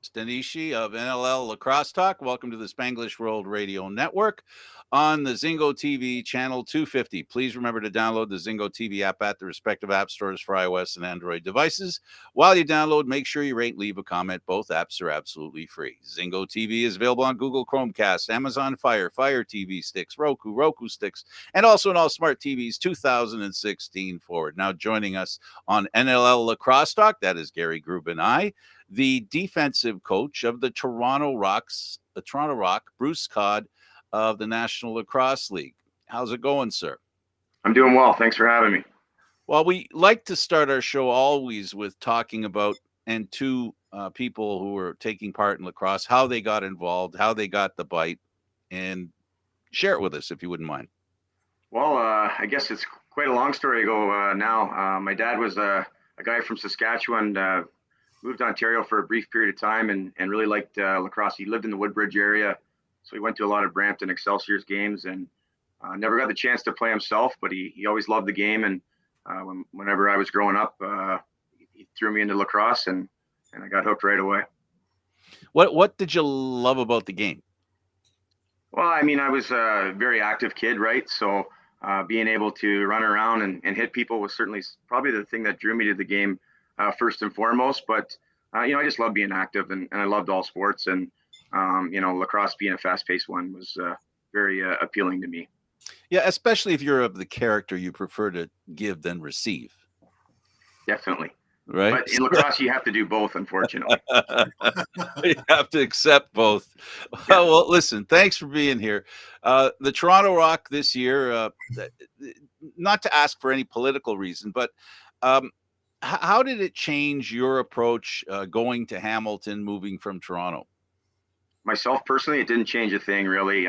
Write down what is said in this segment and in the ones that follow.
Stanisci of NLL Lacrosse Talk. Welcome to the Spanglish World Radio Network on the Zingo TV channel 250. Please remember to download the Zingo TV app at the respective app stores for iOS and Android devices. While you download, make sure you rate and leave a comment. Both apps are absolutely free. Zingo TV is available on Google Chromecast, Amazon Fire, Fire TV sticks, Roku sticks, and also in all smart TVs 2016 forward. Now joining us on NLL Lacrosse Talk, that is Gary Groob and I, the defensive coach of the Toronto Rock, Bruce Codd of the National Lacrosse League. How's it going, sir? I'm doing well. Thanks for having me. Well, we like to start our show always with talking about two people who are taking part in lacrosse, how they got involved, how they got the bite, and share it with us if you wouldn't mind. Well, I guess it's quite a long story ago now. My dad was a guy from Saskatchewan, moved to Ontario for a brief period of time and really liked lacrosse. He lived in the Woodbridge area, so he went to a lot of Brampton Excelsior's games and never got the chance to play himself, but he always loved the game. And whenever I was growing up, he threw me into lacrosse and I got hooked right away. What did you love about the game? Well, I mean, I was a very active kid, right? So being able to run around and hit people was certainly probably the thing that drew me to the game first and foremost. But, I just love being active and I loved all sports. And, lacrosse being a fast-paced one was very appealing to me. Yeah, especially if you're of the character you prefer to give than receive. Definitely. Right. But in lacrosse, you have to do both, unfortunately. You have to accept both. Yeah. Well, listen, thanks for being here. The Toronto Rock this year, not to ask for any political reason, but how did it change your approach going to Hamilton, moving from Toronto? Myself personally, it didn't change a thing really.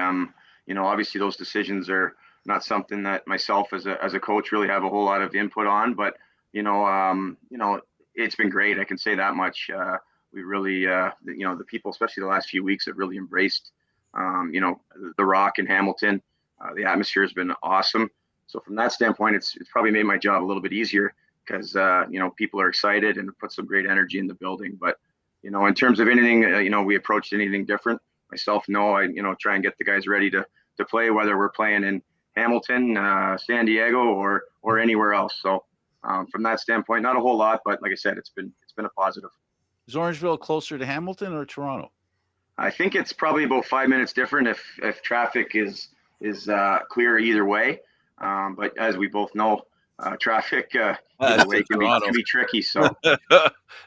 Obviously those decisions are not something that myself as a coach really have a whole lot of input on, but it's been great. I can say that much. We really, the people, especially the last few weeks, have really embraced, the Rock in Hamilton. The atmosphere has been awesome. So from that standpoint, it's probably made my job a little bit easier because, people are excited and put some great energy in the building. But, in terms of anything, we approached anything different. Myself, no, I try and get the guys ready to play, whether we're playing in Hamilton, San Diego, or anywhere else. So from that standpoint, not a whole lot, but like I said, it's been a positive. Is Orangeville closer to Hamilton or Toronto? I think it's probably about 5 minutes different if traffic is clear either way. But as we both know, traffic either way can be tricky. So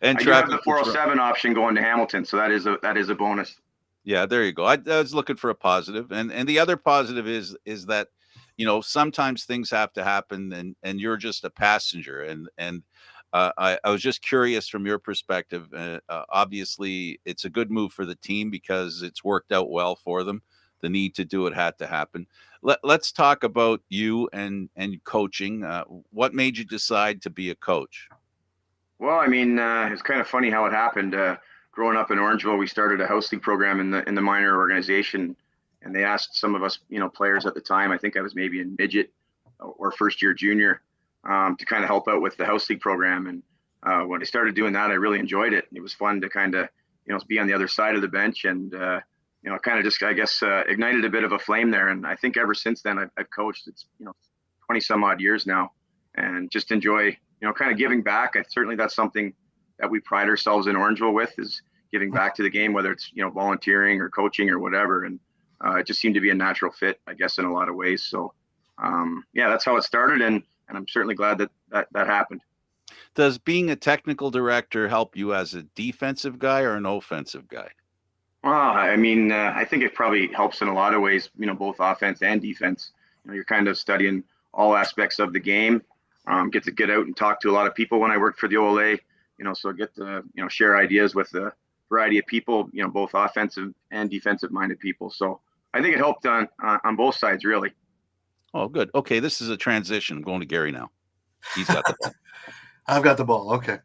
and I do have the 407 option going to Hamilton, so that is a bonus. Yeah, there you go. I was looking for a positive, and the other positive is that sometimes things have to happen, and you're just a passenger. And I was just curious from your perspective. Obviously, it's a good move for the team because it's worked out well for them. The need to do it had to happen. Let's talk about you and coaching. What made you decide to be a coach? Well, I mean, it's kind of funny how it happened. Growing up in Orangeville, we started a house league program in the minor organization, and they asked some of us, players at the time. I think I was maybe in midget or first year junior, to kind of help out with the house league program. And when I started doing that, I really enjoyed it. It was fun to kind of, be on the other side of the bench and, kind of just, I guess, ignited a bit of a flame there. And I think ever since then I've coached, it's, 20 some odd years now, and just enjoy, kind of giving back. Certainly that's something that we pride ourselves in Orangeville with, is giving back to the game, whether it's, volunteering or coaching or whatever. And it just seemed to be a natural fit, I guess, in a lot of ways. So, that's how it started. And I'm certainly glad that happened. Does being a technical director help you as a defensive guy or an offensive guy? Well, I mean, I think it probably helps in a lot of ways, both offense and defense. You're kind of studying all aspects of the game. Get to get out and talk to a lot of people when I worked for the OLA, so I get to, share ideas with a variety of people, both offensive and defensive minded people. So I think it helped on both sides, really. Oh, good. Okay, this is a transition. I'm going to Gary now. He's got the ball. I've got the ball. Okay.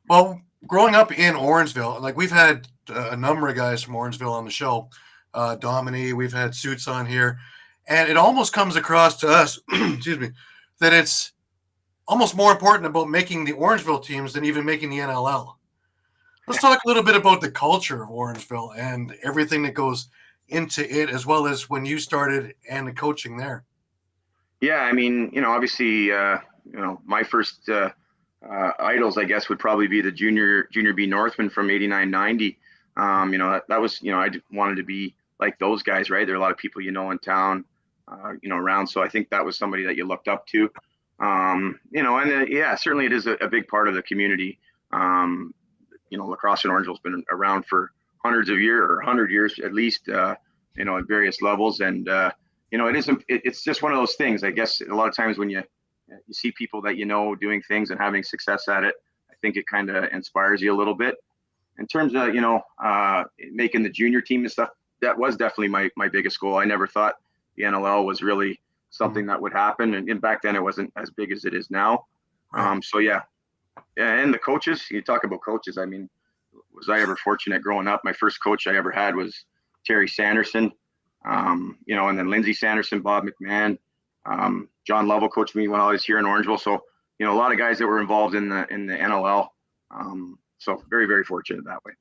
Well, growing up in Orangeville, like we've had a number of guys from Orangeville on the show. Domini, we've had Suits on here. And it almost comes across to us, excuse me, that it's almost more important about making the Orangeville teams than even making the NLL. Let's talk a little bit about the culture of Orangeville and everything that goes into it, as well as when you started and the coaching there. Yeah, I mean, obviously, my first idols, I guess, would probably be the junior B Northmen from '89, '90. That was, wanted to be like those guys, right? There are a lot of people in town, around. So I think that was somebody that you looked up to. Yeah, certainly it is a big part of the community. Lacrosse in Orangeville has been around for hundreds of years or 100 years at least, at various levels. And, it's just one of those things. I guess a lot of times when you see people that doing things and having success at it, I think it kind of inspires you a little bit. In terms of making the junior team and stuff, that was definitely my biggest goal. I never thought the NLL was really something that would happen, and back then it wasn't as big as it is now. So yeah, and the coaches. You talk about coaches. I mean, was I ever fortunate growing up? My first coach I ever had was Terry Sanderson. And then Lindsay Sanderson, Bob McMahon, John Lovell coached me when I was here in Orangeville. So, a lot of guys that were involved in the NLL. So very, very fortunate that way.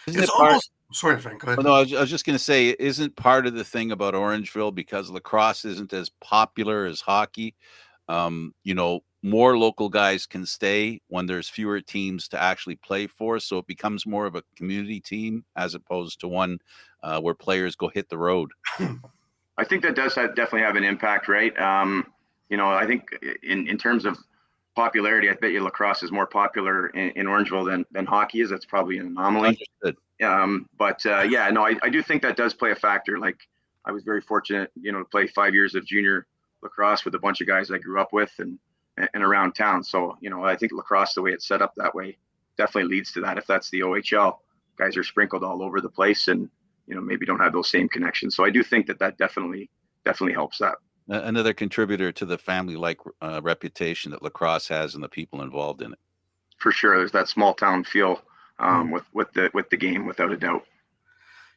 Isn't It's it part? almost sorry, Frank. Go ahead. Well, no, I was just going to say, isn't part of the thing about Orangeville because lacrosse isn't as popular as hockey? More local guys can stay when there's fewer teams to actually play for, so it becomes more of a community team as opposed to one where players go hit the road. I think that does definitely have an impact, right? I think in terms of popularity, I bet you lacrosse is more popular in Orangeville than hockey is. That's probably an anomaly. Understood. I do think that does play a factor. Like I was very fortunate, to play 5 years of junior lacrosse with a bunch of guys I grew up with and around town. So, I think lacrosse, the way it's set up that way, definitely leads to that. If that's the OHL, guys are sprinkled all over the place and, maybe don't have those same connections. So I do think that definitely helps that. Another contributor to the family-like reputation that lacrosse has and the people involved in it. For sure. There's that small town feel with the game, without a doubt.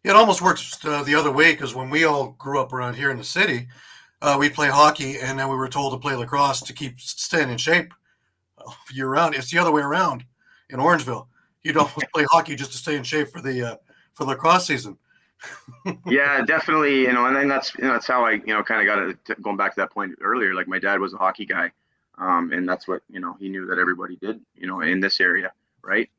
It almost works the other way, because when we all grew up around here in the city, we'd play hockey, and then we were told to play lacrosse to keep staying in shape year round. It's the other way around in Orangeville. You'd almost play hockey just to stay in shape for lacrosse season. Yeah, definitely. And then that's how I kind of got it. Going back to that point earlier, like my dad was a hockey guy, and that's what he knew that everybody did in this area, right?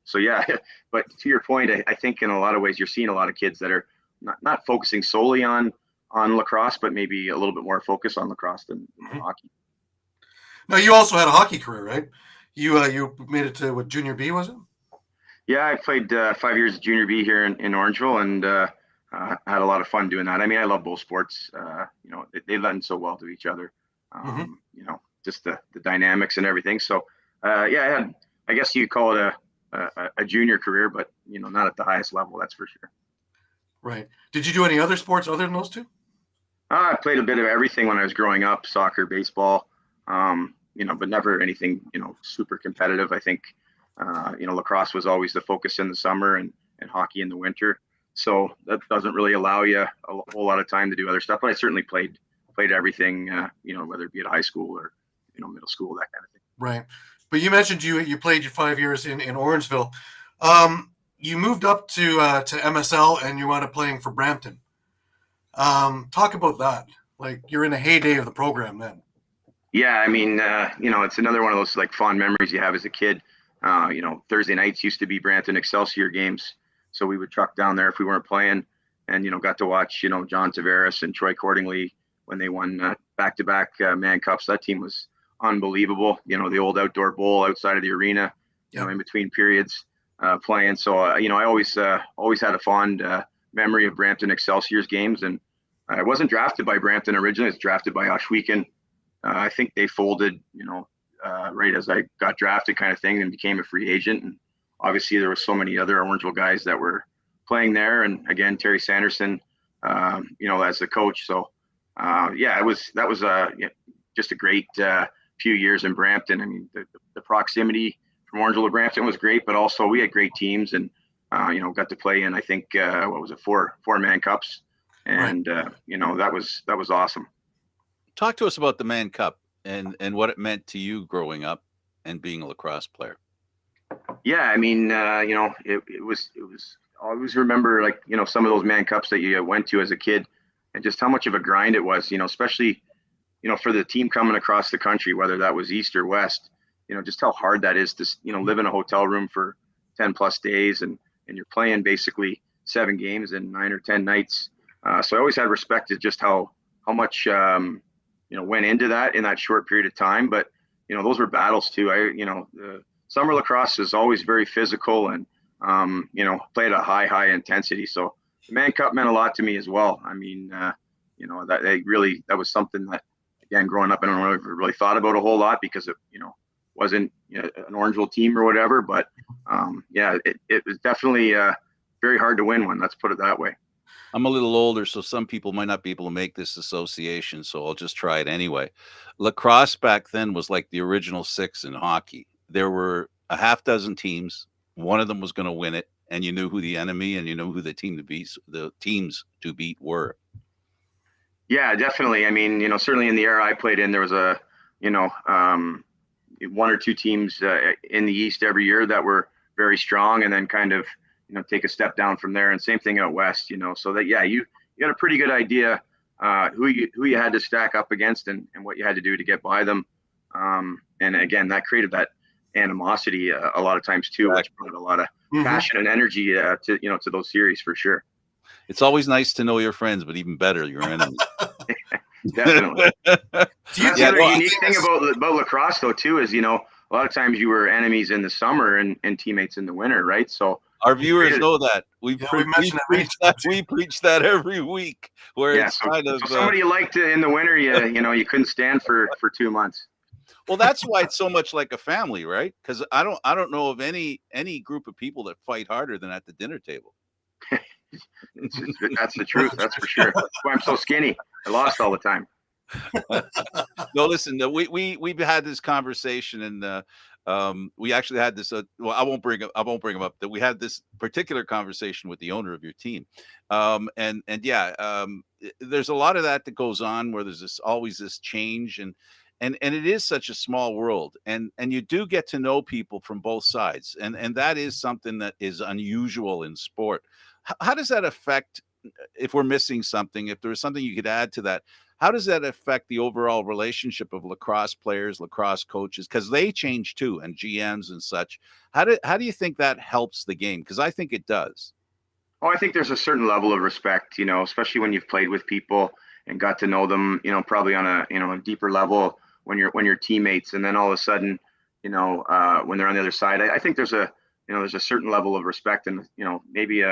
So yeah, but to your point, I think in a lot of ways you're seeing a lot of kids that are not focusing solely on lacrosse, but maybe a little bit more focus on lacrosse than hockey. Now, you also had a hockey career, right? You made it to junior B, was it? Yeah, I played 5 years of junior B here in Orangeville, and had a lot of fun doing that. I mean, I love both sports. They lend so well to each other. Just the dynamics and everything. So I guess you call it a junior career, but not at the highest level, that's for sure. Right. Did you do any other sports other than those two? I played a bit of everything when I was growing up: soccer, baseball. But never anything super competitive. I think lacrosse was always the focus in the summer and hockey in the winter. So that doesn't really allow you a whole lot of time to do other stuff. But I certainly played everything, whether it be at high school or middle school, that kind of thing. Right. But you mentioned you played your 5 years in Orangeville. You moved up to MSL and you wound up playing for Brampton. Talk about that. Like, you're in the heyday of the program then. Yeah, I mean, it's another one of those like fond memories you have as a kid. Thursday nights used to be Brampton Excelsior games, so we would truck down there if we weren't playing, and got to watch John Tavares and Troy Cordingley when they won back-to-back Man Cups. That team was unbelievable. The old outdoor bowl outside of the arena, in between periods playing. So I always had a fond memory of Brampton Excelsior's games, and I wasn't drafted by Brampton originally. I was drafted by Ohsweken. I think they folded, right as I got drafted, kind of thing, and became a free agent. And obviously there were so many other Orangeville guys that were playing there. And again, Terry Sanderson, as the coach. So that was just a great few years in Brampton. I mean, the proximity from Orangeville to Brampton was great, but also we had great teams and, got to play in, I think, 4 Man Cups. And, that was awesome. Talk to us about the Man Cup and what it meant to you growing up and being a lacrosse player. Yeah, I mean, it was I always remember, like, some of those Man Cups that you went to as a kid, and just how much of a grind it was, especially, for the team coming across the country, whether that was East or West, just how hard that is to, live in a hotel room for 10 plus days, and you're playing basically 7 games in 9 or 10 nights. So I always had respect to just how much, went into that in that short period of time. But, those were battles too. The summer lacrosse is always very physical and, played at a high intensity. So the Man Cup meant a lot to me as well. I mean, that was something that, again, growing up, I don't know if I really thought about a whole lot because it, wasn't, an Orangeville team or whatever. But yeah, it was definitely very hard to win one. Let's put it that way. I'm a little older, so some people might not be able to make this association, so I'll just try it anyway. Lacrosse back then was like the original six in hockey. There were a half dozen teams. One of them was going to win it, and you knew who the enemy and you knew who the teams to beat were. Yeah, definitely. I mean, certainly in the era I played in, there was one or two teams in the East every year that were very strong, and then kind of, take a step down from there. And same thing out West, so that, yeah, you got a pretty good idea who you had to stack up against, and what you had to do to get by them. And again, that created that animosity a lot of times too, which brought a lot of passion and energy to those series for sure. It's always nice to know your friends, but even better, your enemies. Definitely. That's the other unique thing about lacrosse, though, too, is, a lot of times you were enemies in the summer and teammates in the winter, right? So our viewers know that. We preach that every week. Where it's kind of somebody you liked in the winter, you couldn't stand for 2 months. Well, that's why it's so much like a family, right? Because I don't know of any group of people that fight harder than at the dinner table. That's the truth. That's for sure. That's why I'm so skinny. I lost all the time. No, listen, we've had this conversation, and we actually had this. Well, I won't bring them up. That we had this particular conversation with the owner of your team, and yeah, there's a lot of that goes on where there's always this change, and it is such a small world, and you do get to know people from both sides, and that is something that is unusual in sport. How does that affect, if we're missing something, if there's something you could add to that, how does that affect the overall relationship of lacrosse players, lacrosse coaches? Because they change too, and GMs and such. How do you think that helps the game? Because I think it does. Oh, I think there's a certain level of respect, especially when you've played with people and got to know them, probably on a deeper level when you're teammates, and then all of a sudden, when they're on the other side, I think there's a certain level of respect, and maybe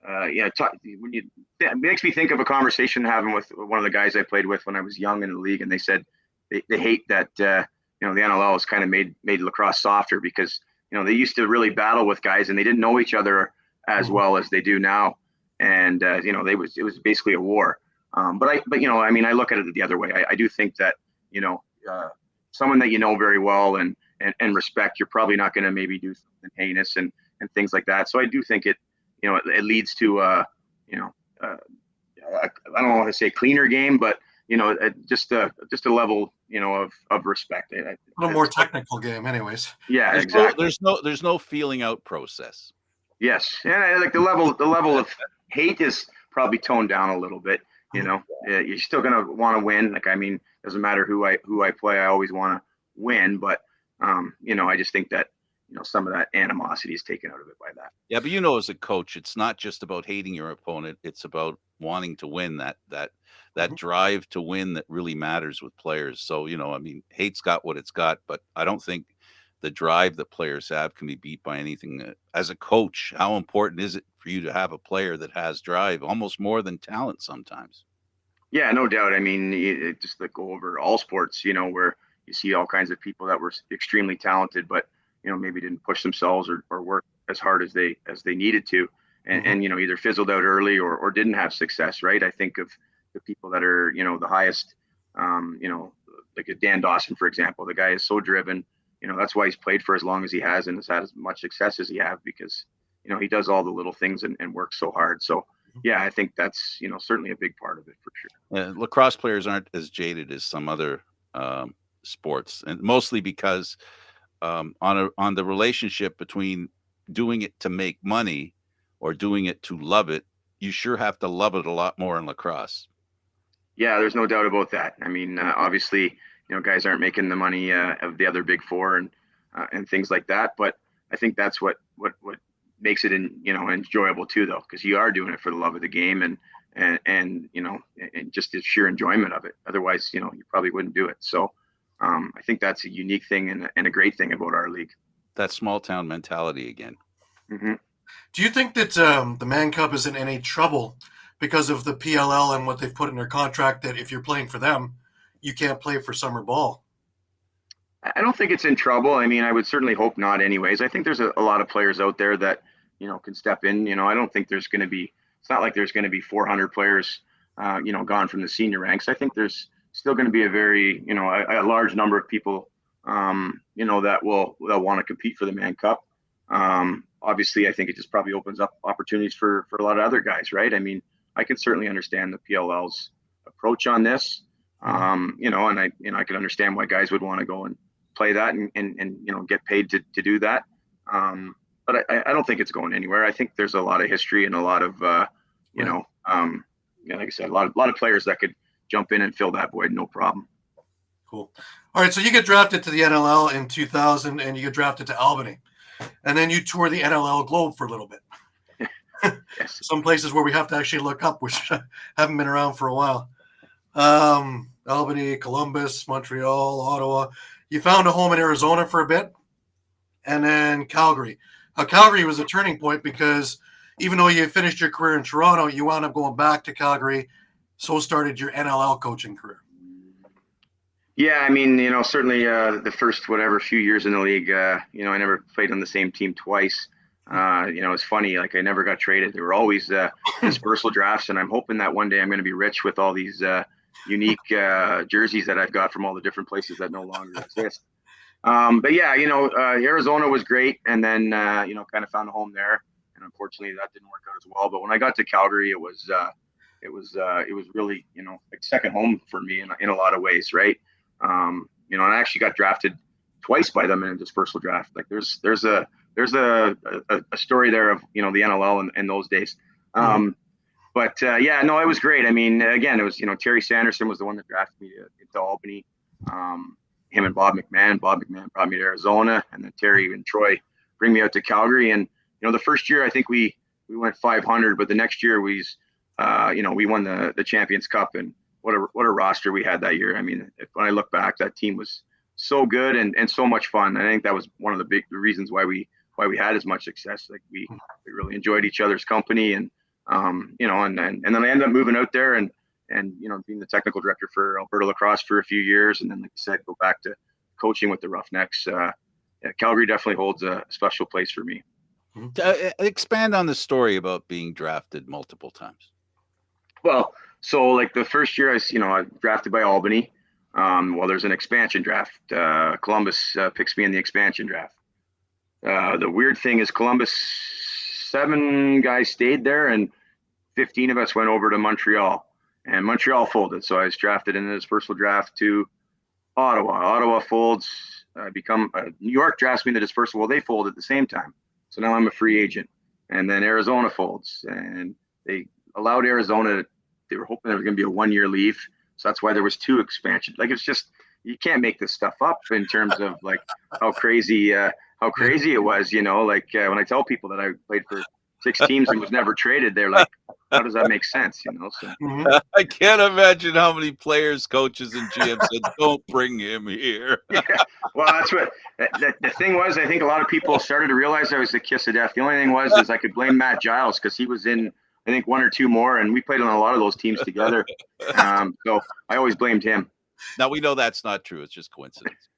it makes me think of a conversation having with one of the guys I played with when I was young in the league, and they said they hate that the NLL has kind of made lacrosse softer because they used to really battle with guys and they didn't know each other as well as they do now, and it was basically a war. But I look at it the other way. I do think that someone that very well and respect, you're probably not going to maybe do something heinous and things like that. So I do think it leads to I don't want to say cleaner game, but just a level of respect. A little more technical game, anyways. Yeah, exactly. There's no feeling out process. Yes, and I like the level of hate is probably toned down a little bit. You're still gonna want to win. Like, doesn't matter who I play, I always want to win. But I just think that some of that animosity is taken out of it by that. Yeah, but as a coach, it's not just about hating your opponent. It's about wanting to win. That drive to win that really matters with players. So, hate's got what it's got, but I don't think the drive that players have can be beat by anything. As a coach, how important is it for you to have a player that has drive, almost more than talent sometimes? Yeah, no doubt. Just like go over all sports, where you see all kinds of people that were extremely talented, but maybe didn't push themselves or work as hard as they needed to, and either fizzled out early or didn't have success. Right. I think of the people that are the highest, like a Dan Dawson, for example. The guy is so driven. That's why he's played for as long as he has and has had as much success as he has, because he does all the little things and works so hard. So yeah, I think that's certainly a big part of it for sure. Lacrosse players aren't as jaded as some other sports, and mostly because on the relationship between doing it to make money or doing it to love it. You sure have to love it a lot more in lacrosse. Yeah, there's no doubt about that. I mean, obviously, guys aren't making the money of the other big four and things like that. But I think that's what makes it enjoyable too, though, because you are doing it for the love of the game and just the sheer enjoyment of it. Otherwise, you probably wouldn't do it. So I think that's a unique thing and a great thing about our league. That small town mentality again. Mm-hmm. Do you think that the Man Cub is in any trouble because of the PLL and what they've put in their contract, that if you're playing for them, you can't play for summer ball? I don't think it's in trouble. I mean, I would certainly hope not anyways. I think there's a lot of players out there that, can step in. I don't think there's going to be, it's not like there's going to be 400 players, gone from the senior ranks. I think there's still going to be a very, a large number of people, that will want to compete for the Man Cup. Obviously, I think it just probably opens up opportunities for a lot of other guys, right? I mean, I can certainly understand the PLL's approach on this, and I can understand why guys would want to go and play that and get paid to do that. But I don't think it's going anywhere. I think there's a lot of history and a lot of, like I said, a lot of players that could jump in and fill that void, no problem. Cool. All right, so you get drafted to the NLL in 2000, and you get drafted to Albany, and then you tour the NLL globe for a little bit. Yes. Some places where we have to actually look up, which haven't been around for a while. Albany, Columbus, Montreal, Ottawa. You found a home in Arizona for a bit, and then Calgary. Calgary was a turning point because even though you finished your career in Toronto, you wound up going back to Calgary. So started your NLL coaching career. Yeah, I mean, certainly the first few years in the league, I never played on the same team twice. It's funny, like I never got traded. There were always dispersal drafts, and I'm hoping that one day I'm going to be rich with all these unique jerseys that I've got from all the different places that no longer exist. But yeah, Arizona was great, and then kind of found a home there, and unfortunately that didn't work out as well. But when I got to Calgary, it was really like second home for me in a lot of ways, right? And I actually got drafted twice by them in a dispersal draft. Like there's a story there of the NLL in those days. But yeah, no, it was great. I mean, again, it was Terry Sanderson was the one that drafted me to Albany. Him and Bob McMahon. Bob McMahon brought me to Arizona, and then Terry and Troy bring me out to Calgary. And the first year I think we went 500, but the next year we won the Champions Cup, and what a roster we had that year. I mean, when I look back, that team was so good and so much fun. I think that was one of the reasons why we had as much success. Like we really enjoyed each other's company, and and then I ended up moving out there and being the technical director for Alberta Lacrosse for a few years, and then like I said, go back to coaching with the Roughnecks. Calgary definitely holds a special place for me. Expand on the story about being drafted multiple times. Well, so like the first year I drafted by Albany. There's an expansion draft. Columbus picks me in the expansion draft. The weird thing is Columbus, 7 guys stayed there and 15 of us went over to Montreal, and Montreal folded. So I was drafted in the dispersal draft to Ottawa. Ottawa folds. New York drafts me in the dispersal. Well, they fold at the same time. So now I'm a free agent. And then Arizona folds, and they allowed Arizona. They were hoping there was going to be a 1-year leave. So that's why there was 2 expansions. Like, it's just, you can't make this stuff up in terms of like how crazy it was, like when I tell people that I played for 6 teams and was never traded, they're like, how does that make sense? So. I can't imagine how many players, coaches, and GMs said, don't bring him here. Yeah. Well, that's what the thing was. I think a lot of people started to realize I was the kiss of death. The only thing is I could blame Matt Giles because he was in, I think, 1 or 2 more, and we played on a lot of those teams together. So I always blamed him. Now we know that's not true. It's just coincidence.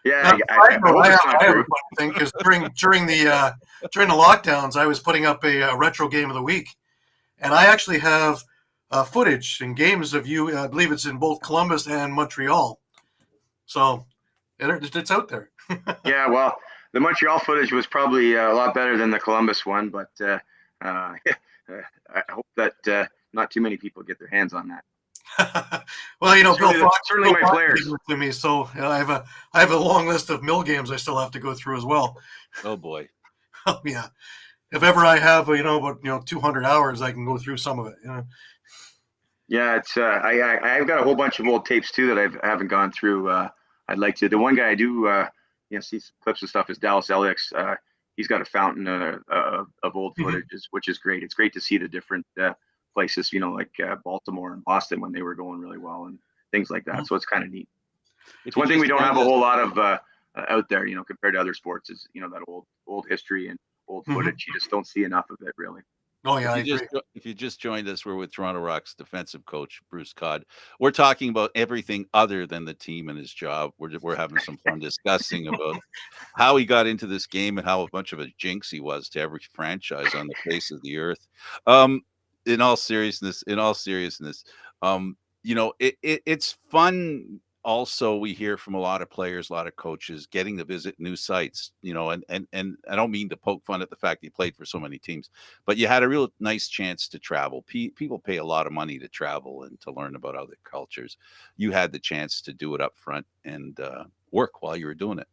Yeah, I have a thing because during the lockdowns, I was putting up a retro game of the week, and I actually have footage and games of you. I believe it's in both Columbus and Montreal, so it's out there. Yeah, well, the Montreal footage was probably a lot better than the Columbus one, but I hope that not too many people get their hands on that. Well, Bill Certainly, Fox, certainly my players. gave it to me, so I have a long list of Mill games I still have to go through as well. Oh boy. Oh yeah. If ever I have about 200 hours, I can go through some of it. Yeah, it's I've got a whole bunch of old tapes too that I haven't gone through. I'd like to. The one guy I do see some clips and stuff is Dallas Elix. He's got a fountain of old footage, which is great. It's great to see the different places, like Baltimore and Boston when they were going really well and things like that. So it's kind of neat. It's one thing we don't have a whole lot of out there, compared to other sports is that old history and old footage. You just don't see enough of it really. Oh yeah, If you just joined us, we're with Toronto Rock's defensive coach Bruce Codd. We're talking about everything other than the team and his job. We're having some fun discussing about how he got into this game and how much of a jinx he was to every franchise on the face of the earth. In all seriousness, it's fun. Also, we hear from a lot of players, a lot of coaches getting to visit new sites, and I don't mean to poke fun at the fact that you played for so many teams, but you had a real nice chance to travel. People pay a lot of money to travel and to learn about other cultures. You had the chance to do it up front and work while you were doing it.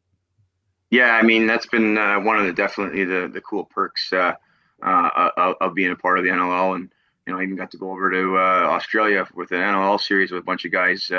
Yeah, I mean, that's been one of definitely the cool perks of being a part of the NLL. And, I even got to go over to Australia with an NLL series with a bunch of guys,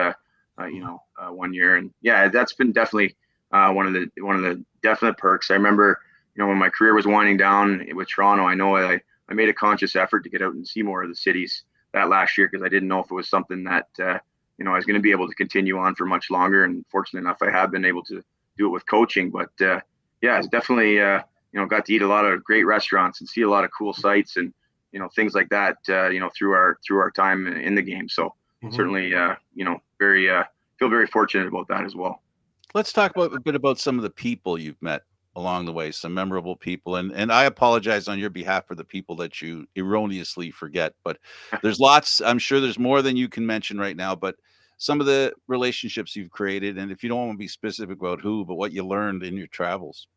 1 year. And yeah, that's been definitely one of the definite perks. I remember, when my career was winding down with Toronto, I know I made a conscious effort to get out and see more of the cities that last year because I didn't know if it was something that, I was going to be able to continue on for much longer. And fortunate enough, I have been able to do it with coaching. But yeah, it's definitely, got to eat a lot of great restaurants and see a lot of cool sites and, things like that, through our time in the game. So certainly, very feel very fortunate about that as well. Let's talk a bit about some of the people you've met along the way, some memorable people. And I apologize on your behalf for the people that you erroneously forget, but there's lots. I'm sure there's more than you can mention right now, but some of the relationships you've created, and if you don't want to be specific about who, but what you learned in your travels.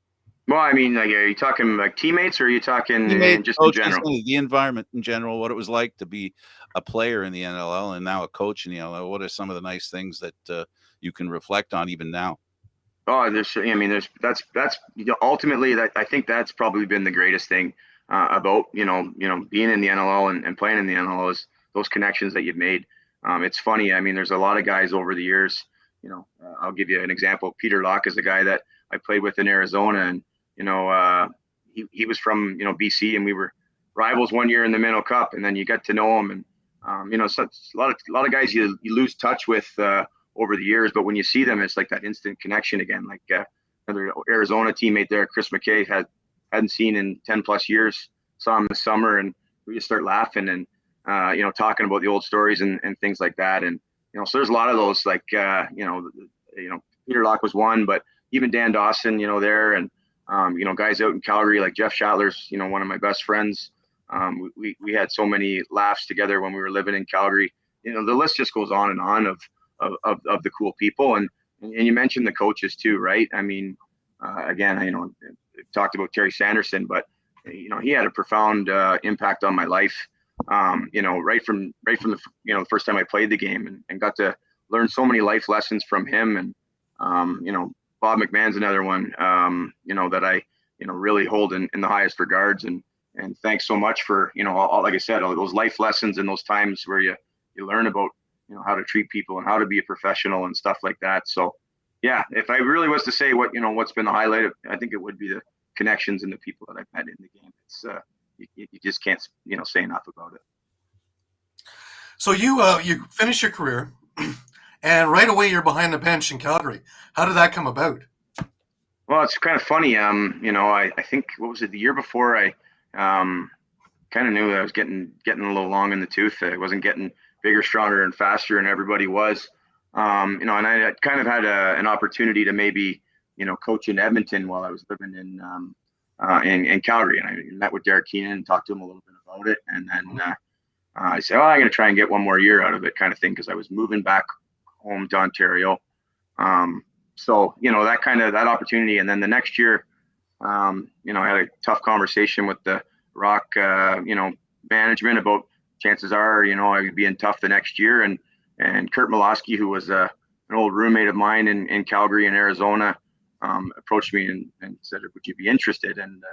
Well, I mean, like, are you talking like teammates or are you talking just coaches, in general? the environment in general, what it was like to be a player in the NLL and now a coach in the NLL? What are some of the nice things that you can reflect on even now? Oh, that's ultimately that I think that's probably been the greatest thing about being in the NLL and playing in the NLL is those connections that you've made. It's funny. I mean, there's a lot of guys over the years. I'll give you an example. Peter Locke is a guy that I played with in Arizona, and he was from BC, and we were rivals 1 year in the Minnow Cup, and then you get to know him, and so a lot of guys you lose touch with over the years, but when you see them, it's like that instant connection again. Like another Arizona teammate there, Chris McKay, hadn't seen in 10 plus years, saw him this summer, and we just start laughing and talking about the old stories and things like that, and so there's a lot of those like Peter Locke was one, but even Dan Dawson, there, and guys out in Calgary like Jeff Shatler's, one of my best friends. We had so many laughs together when we were living in Calgary. The list just goes on and on of the cool people, and you mentioned the coaches too, right? I mean, again, I talked about Terry Sanderson, but he had a profound impact on my life. Right from the first time I played the game and got to learn so many life lessons from him, and Bob McMahon's another one, that I, really hold in the highest regards. And thanks so much for, all, like I said, all those life lessons and those times where you learn about, how to treat people and how to be a professional and stuff like that. So yeah, if I really was to say what's been the highlight of, I think it would be the connections and the people that I've met in the game. It's, you just can't, say enough about it. So you finish your career and right away you're behind the bench in Calgary. How did that come about? Well, it's kind of funny. I think, what was it, the year before, I kind of knew that I was getting a little long in the tooth. I wasn't getting bigger, stronger, and faster, and everybody was. And I kind of had an opportunity to maybe, coach in Edmonton while I was living in Calgary. And I met with Derek Keenan and talked to him a little bit about it. And then I said, I'm going to try and get one more year out of it, kind of thing, because I was moving back home to Ontario. So, that opportunity. And then the next year, I had a tough conversation with the Rock, management about chances are, I would be in tough the next year. And And Kurt Malosky, who was an old roommate of mine in Calgary and Arizona, approached me and said, would you be interested? And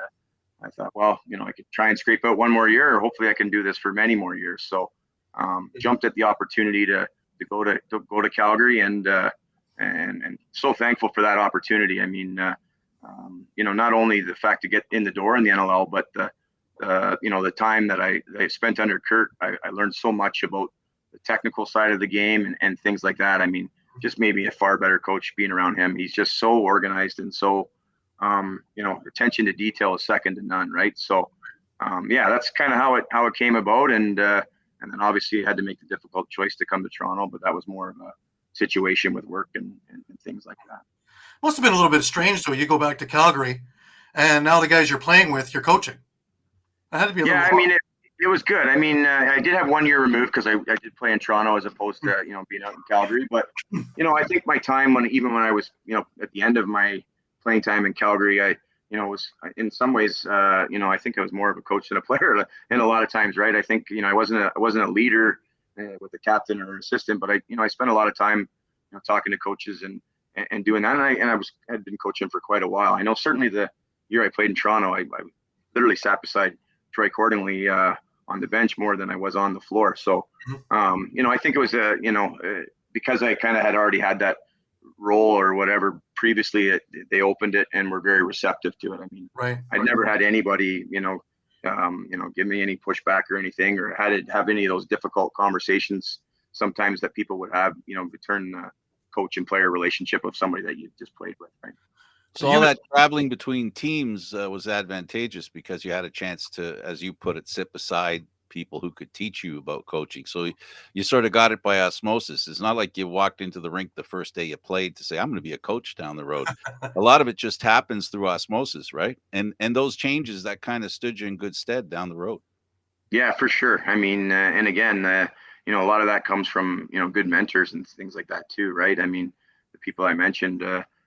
I thought, well, I could try and scrape out one more year, or hopefully I can do this for many more years. So jumped at the opportunity to go to Calgary, and so thankful for that opportunity. I mean, not only the fact to get in the door in the NLL, but the time that I spent under Kurt, I learned so much about the technical side of the game and things like that. I mean, just made me a far better coach being around him. He's just so organized and so, attention to detail is second to none, right? So, that's kind of how it came about, and then obviously I had to make the difficult choice to come to Toronto, but that was more of a situation with work and things like that. Must have been a little bit strange, though. You go back to Calgary, and now the guys you're playing with, you're coaching. That had to be a little I mean, it was good. I mean, I did have 1 year removed because I did play in Toronto as opposed to, being out in Calgary. But, I think my time when I was, at the end of my playing time in Calgary, I was in some ways, I think I was more of a coach than a player in a lot of times, right? I think, I wasn't a leader with the captain or assistant, but I spent a lot of time, talking to coaches and doing that. And I had been coaching for quite a while. I know certainly the year I played in Toronto, I literally sat beside Troy Cordingley on the bench more than I was on the floor. So, I think it was because I kind of had already had that role or whatever previously, they opened it and were very receptive to it. I mean, right. I'd never had anybody, give me any pushback or anything, or had to have any of those difficult conversations sometimes that people would have, between the coach and player relationship of somebody that you just played with, right? So all that traveling between teams was advantageous because you had a chance to, as you put it, sit beside people who could teach you about coaching. So you sort of got it by osmosis. It's not like you walked into the rink the first day you played to say, I'm going to be a coach down the road. A lot of it just happens through osmosis, right? And those changes that kind of stood you in good stead down the road. Yeah, for sure. I mean, and again, a lot of that comes from, good mentors and things like that too, right? I mean, the people I mentioned,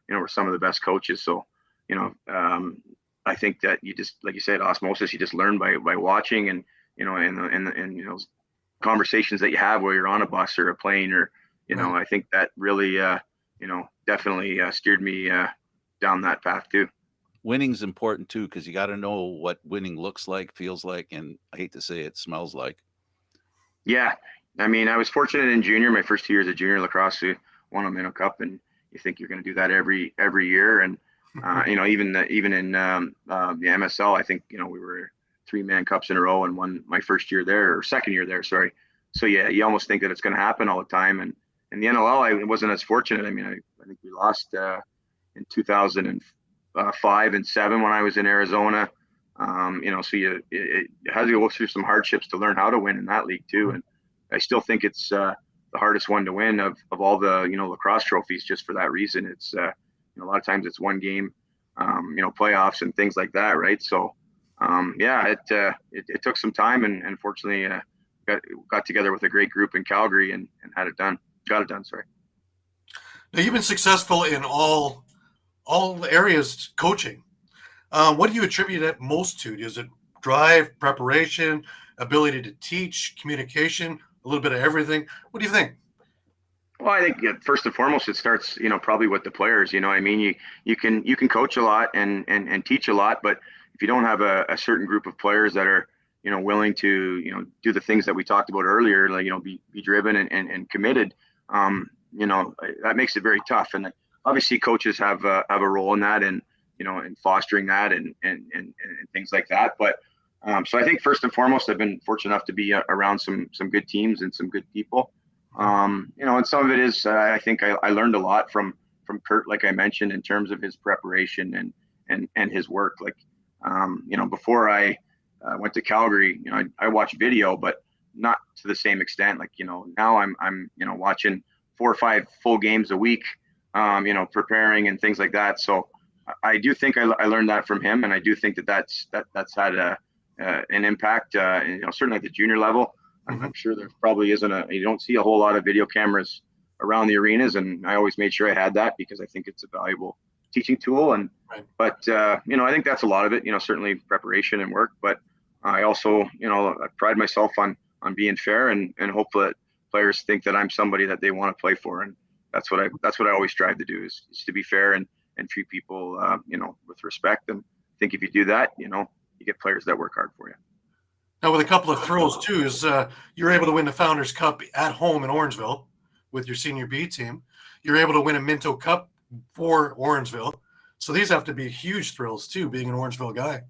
were some of the best coaches. So, I think that you just, like you said, osmosis, you just learn by watching and, and conversations that you have where you're on a bus or a plane or, I think that really, definitely steered me down that path too. Winning's important too, because you got to know what winning looks like, feels like, and I hate to say it, smells like. Yeah. I mean, I was fortunate in junior, my first 2 years of junior lacrosse, we won a Minnow Cup, and you think you're going to do that every year. And, even in the MSL, I think, we were 3-man cups in a row and won my first year there, or second year there. Sorry. So yeah, you almost think that it's going to happen all the time. And in the NLL, I wasn't as fortunate. I mean, I think we lost in 2005 and 7 when I was in Arizona. So you had to go through some hardships to learn how to win in that league too. And I still think it's the hardest one to win of all the, lacrosse trophies, just for that reason. It's, a lot of times it's one game, playoffs and things like that. Right. So, it took some time, and fortunately got together with a great group in Calgary and got it done. Sorry. Now, you've been successful in all areas coaching. What do you attribute it most to? Is it drive, preparation, ability to teach, communication, a little bit of everything? What do you think? Well, I think first and foremost, it starts, probably with the players. I mean, you can coach a lot and teach a lot, but if you don't have a certain group of players that are, willing to, do the things that we talked about earlier, like, be driven and committed, that makes it very tough. And obviously coaches have a role in that, and, in fostering that and things like that. But so I think first and foremost, I've been fortunate enough to be around some good teams and some good people. And some of it is, I think I learned a lot from Kurt, like I mentioned, in terms of his preparation and his work. Like, before I went to Calgary, I watched video, but not to the same extent. Like, now I'm watching 4 or 5 full games a week, preparing and things like that. So I do think I learned that from him, and I do think that's had an impact. Certainly at the junior level. I'm sure there probably isn't you don't see a whole lot of video cameras around the arenas, and I always made sure I had that because I think it's a valuable teaching tool. And right. But I think that's a lot of it. Certainly preparation and work, but I also I pride myself on being fair and hope that players think that I'm somebody that they want to play for, and that's what I always strive to do is to be fair and treat people with respect. And I think if you do that, you get players that work hard for you. Now, with a couple of throws too, is you're able to win the Founders Cup at home in Orangeville with your senior B team. You're able to win a Minto Cup for Orangeville. So these have to be huge thrills too, being an Orangeville guy.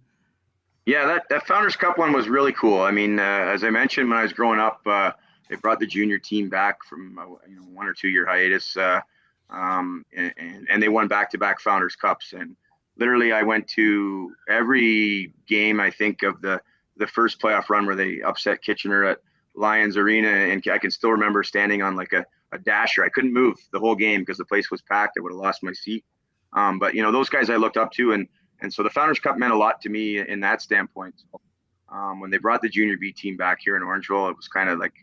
Yeah, that Founders Cup one was really cool. I mean, as I mentioned, when I was growing up, they brought the junior team back from 1 or 2 year hiatus, and they won back-to-back Founders Cups. And literally, I went to every game, I think, of the first playoff run where they upset Kitchener at Lions Arena, and I can still remember standing on like a dasher. I couldn't move the whole game because the place was packed. I would have lost my seat. But those guys I looked up to, and so the Founders Cup meant a lot to me in that standpoint. So, when they brought the junior B team back here in Orangeville, it was kind of like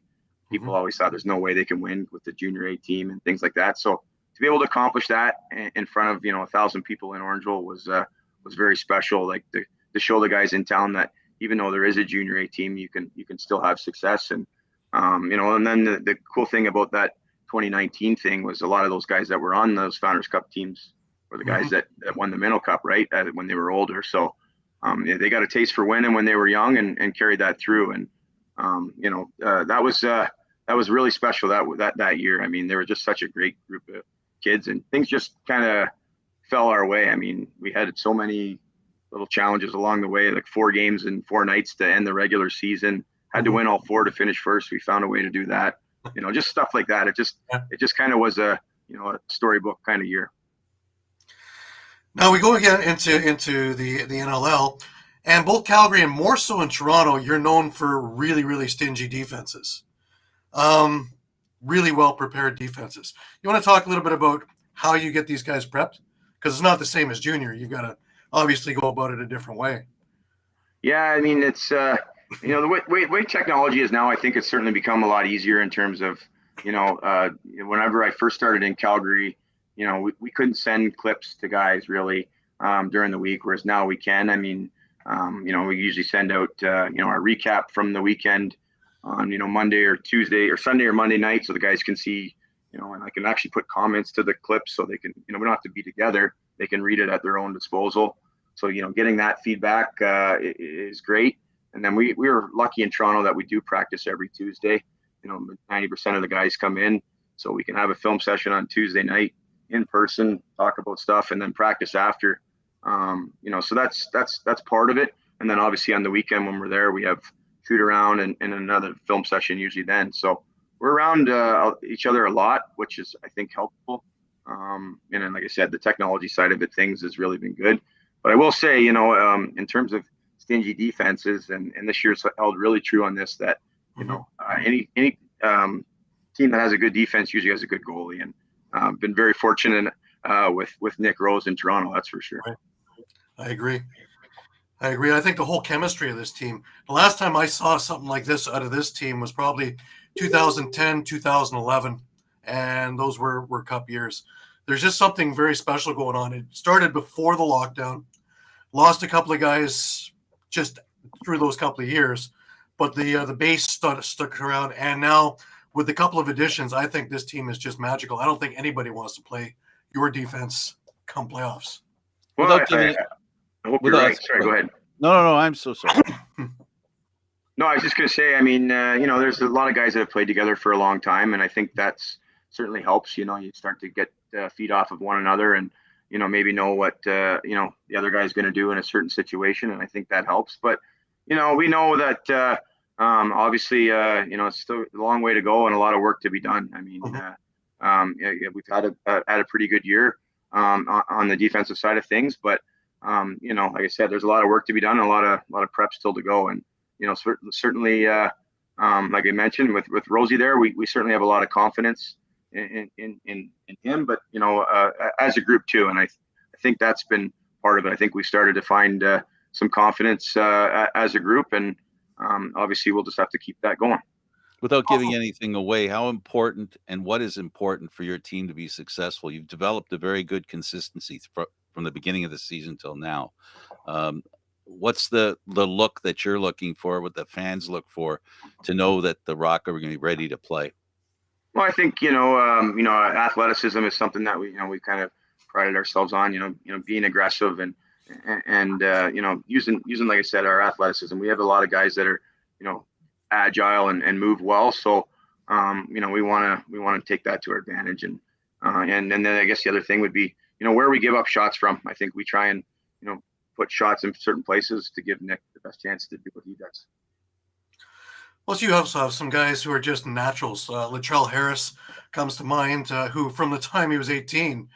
people always thought there's no way they can win with the junior A team and things like that. So to be able to accomplish that in front of 1,000 people in Orangeville was very special. Like to show the guys in town that even though there is a junior A team, you can still have success. And and then the cool thing about that 2019 thing was a lot of those guys that were on those Founders Cup teams were the guys that won the Minto Cup, right? When they were older. So they got a taste for winning when they were young and carried that through. And that was really special that year. I mean, they were just such a great group of kids, and things just kind of fell our way. I mean, we had so many little challenges along the way, like 4 games in 4 nights to end the regular season. Had to win all 4 to finish first. We found a way to do that. Just stuff like that. It just kind of was a storybook kind of year. Now we go again into the NLL, and both Calgary and more so in Toronto, you're known for really, really stingy defenses. Really well prepared defenses. You want to talk a little bit about how you get these guys prepped? Because it's not the same as junior. You've got to obviously go about it a different way. Yeah, I mean, it's the way technology is now. I think it's certainly become a lot easier in terms of whenever I first started in Calgary, we couldn't send clips to guys really during the week, whereas now we can. I mean, we usually send out our recap from the weekend on Monday or Tuesday or Sunday or Monday night, so the guys can see, and I can actually put comments to the clips so they can, we don't have to be together. They can read it at their own disposal. So getting that feedback is great. And then we were lucky in Toronto that we do practice every Tuesday. 90% of the guys come in, so we can have a film session on Tuesday night in person, talk about stuff, and then practice after. So that's part of it. And then obviously on the weekend when we're there, we have shoot around and another film session usually then. So we're around each other a lot, which is, I think, helpful. And then, like I said, the technology side of it, things has really been good. But I will say, in terms of stingy defenses, and this year's held really true on this, that, any team that has a good defense usually has a good goalie. And been very fortunate with Nick Rose in Toronto, that's for sure. Right. I agree. I think the whole chemistry of this team, the last time I saw something like this out of this team was probably 2010, 2011. And those were cup years. There's just something very special going on. It started before the lockdown, lost a couple of guys just through those couple of years, but the base stuck around. And now with a couple of additions, I think this team is just magical. I don't think anybody wants to play your defense come playoffs. Well, I hope you're right. Sorry, go ahead. No, I'm so sorry. No, I was just going to say, I mean, there's a lot of guys that have played together for a long time, and I think that's certainly helps. You start to get feed off of one another, and maybe know what the other guy's going to do in a certain situation, and I think that helps. But we know that obviously it's still a long way to go and a lot of work to be done. I mean, we've had a pretty good year on the defensive side of things, but like I said, there's a lot of work to be done and a lot of prep still to go. And certainly like I mentioned with Rosie there, we certainly have a lot of confidence in him, but as a group too. And I think that's been part of it. I think we started to find some confidence as a group, and obviously we'll just have to keep that going. Without giving anything away, how important and what is important for your team to be successful? You've developed a very good consistency from the beginning of the season till now. What's the look that you're looking for, what the fans look for, to know that the Rock are going to be ready to play? Well, I think athleticism is something that we kind of prided ourselves on. Being aggressive and using like I said, our athleticism. We have a lot of guys that are you know agile and move well. So we want to take that to our advantage. And then I guess the other thing would be where we give up shots from. I think we try and put shots in certain places to give Nick the best chance to do what he does. Plus, you also have some guys who are just naturals. Latrell Harris comes to mind, who from the time he was 18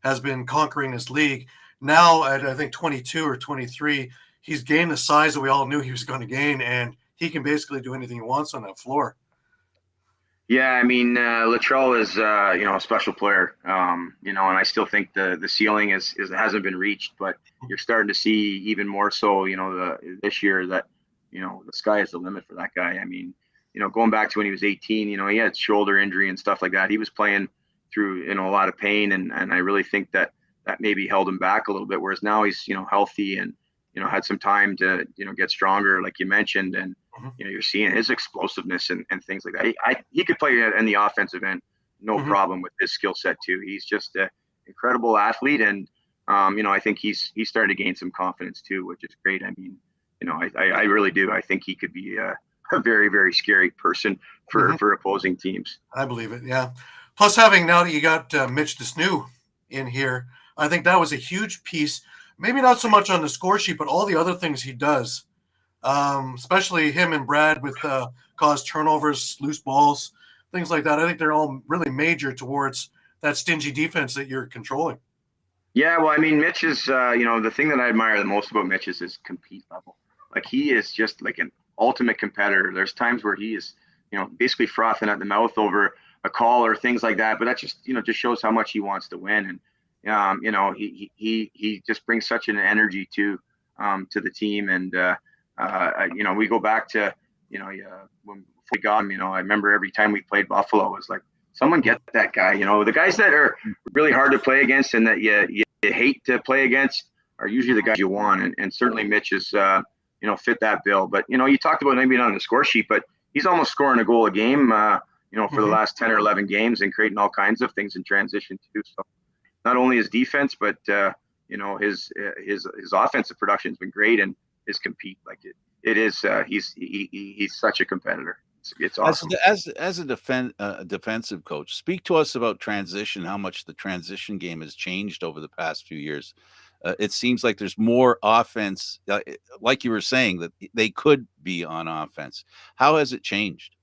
has been conquering this league. Now at I think 22 or 23, he's gained the size that we all knew he was going to gain, and he can basically do anything he wants on that floor. Yeah, I mean, Latrell is a special player. And I still think the ceiling is hasn't been reached, but you're starting to see even more so, this year that the sky is the limit for that guy. I mean, going back to when he was 18, he had shoulder injury and stuff like that. He was playing through a lot of pain, and I really think that maybe held him back a little bit. Whereas now he's healthy and had some time to get stronger, like you mentioned, and you're seeing his explosiveness and things like that. He could play in the offensive end, no problem with his skill set too. He's just an incredible athlete, and I think he's starting to gain some confidence too, which is great. I mean, I really do. I think he could be a very, very scary person for opposing teams. I believe it. Yeah. Plus, having now that you got Mitch Desnew in here, I think that was a huge piece. Maybe not so much on the score sheet, but all the other things he does, especially him and Brad with cause turnovers, loose balls, things like that. I think they're all really major towards that stingy defense that you're controlling. Yeah, well, I mean, Mitch is, the thing that I admire the most about Mitch is his compete level. Like he is just like an ultimate competitor. There's times where he is, basically frothing at the mouth over a call or things like that. But that just shows how much he wants to win. And, he just brings such an energy to the team. And, we go back to, when we got him, I remember every time we played Buffalo, it was like, someone get that guy. The guys that are really hard to play against and that you hate to play against are usually the guys you want. And certainly Mitch is, fit that bill. But, you talked about maybe not on the score sheet, but he's almost scoring a goal a game, for the last 10 or 11 games and creating all kinds of things in transition too. So not only his defense, but, his offensive production has been great, and his compete it is. He's such a competitor. It's awesome. As a defensive coach, speak to us about transition. How much the transition game has changed over the past few years. It seems like there's more offense, like you were saying, that they could be on offense. How has it changed?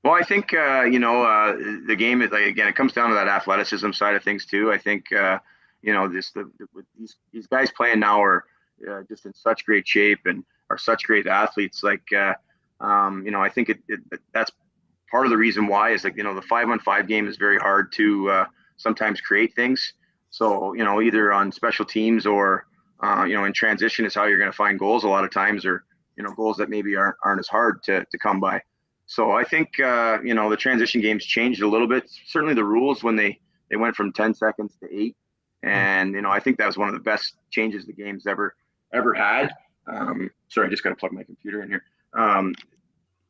Well, I think the game is again. It comes down to that athleticism side of things too. I think these guys playing now are just in such great shape and are such great athletes. I think that's part of the reason why is the 5-on-5 game is very hard to sometimes create things. So, either on special teams or, in transition is how you're going to find goals a lot of times, or, goals that maybe aren't as hard to come by. So I think, the transition games changed a little bit. Certainly the rules when they went from 10 seconds to 8. And, I think that was one of the best changes the game's ever had. Sorry, I just got to plug my computer in here.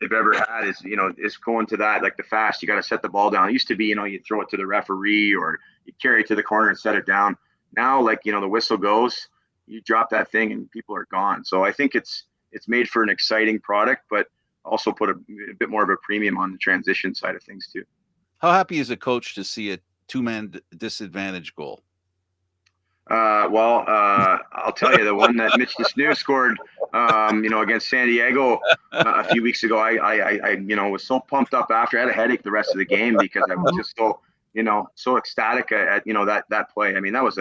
They've ever had is going to that, like the fast, you got to set the ball down. It used to be, you throw it to the referee or you carry it to the corner and set it down. Now, the whistle goes, you drop that thing and people are gone. So I think it's made for an exciting product, but also put a bit more of a premium on the transition side of things too. How happy is a coach to see a two-man disadvantage goal? I'll tell you, the one that Mitch Desnew scored, against San Diego a few weeks ago, I was so pumped up after. I had a headache the rest of the game because I was just so ecstatic at that play. I mean, that was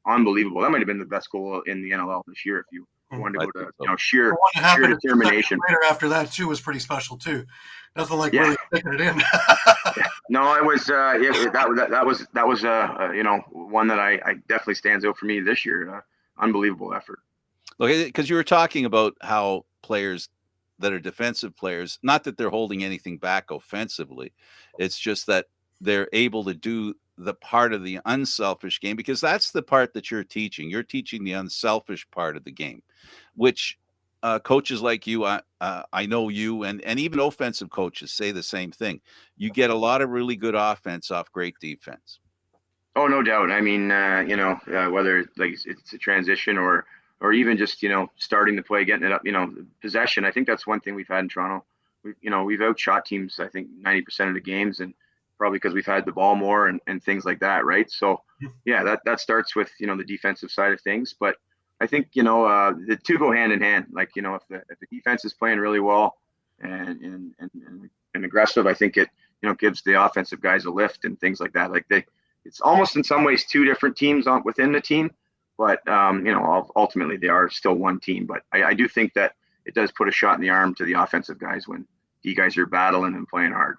unbelievable. That might have been the best goal in the NLL this year if you wanted to go to sheer determination. Later after that too was pretty special too. Nothing like really sticking it in. No, it was that was one that I definitely stands out for me this year. Unbelievable effort. Look, because you were talking about how players that are defensive players, not that they're holding anything back offensively, it's just that they're able to do the part of the unselfish game, because that's the part that you're teaching. You're teaching the unselfish part of the game, which coaches like you, I know you, and even offensive coaches say the same thing. You get a lot of really good offense off great defense. Oh, no doubt. I mean, whether like it's a transition or even just starting the play, getting it up, possession. I think that's one thing we've had in Toronto. We've outshot teams, I think, 90% of the games, and probably because we've had the ball more and things like that, right? So yeah, that starts with the defensive side of things, but I think the two go hand in hand. Like if the defense is playing really well and aggressive, I think it gives the offensive guys a lift and things like that. Like it's almost in some ways two different teams within the team, but ultimately they are still one team. But I do think that it does put a shot in the arm to the offensive guys when you guys are battling and playing hard.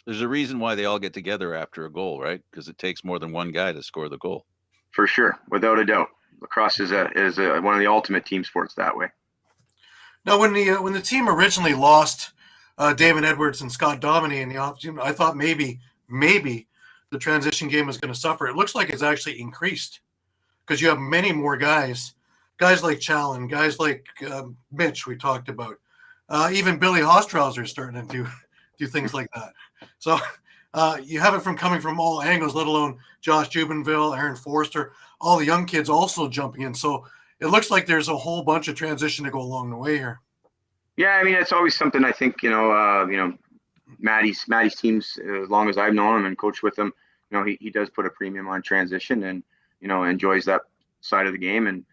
There's a reason why they all get together after a goal, right? Because it takes more than one guy to score the goal. For sure, without a doubt. Lacrosse is one of the ultimate team sports that way. Now, when the team originally lost David Edwards and Scott Dominey in the off, I thought maybe the transition game was going to suffer. It looks like it's actually increased because you have many more guys like Challen, guys like Mitch we talked about, even Billy Hostrauser is starting to do things like that. So you have it coming from all angles, let alone Josh Jubinville, Aaron Forster, all the young kids also jumping in. So it looks like there's a whole bunch of transition to go along the way here. Yeah, I mean, it's always something I think, Maddie's teams, as long as I've known him and coached with him, he does put a premium on transition and, enjoys that side of the game and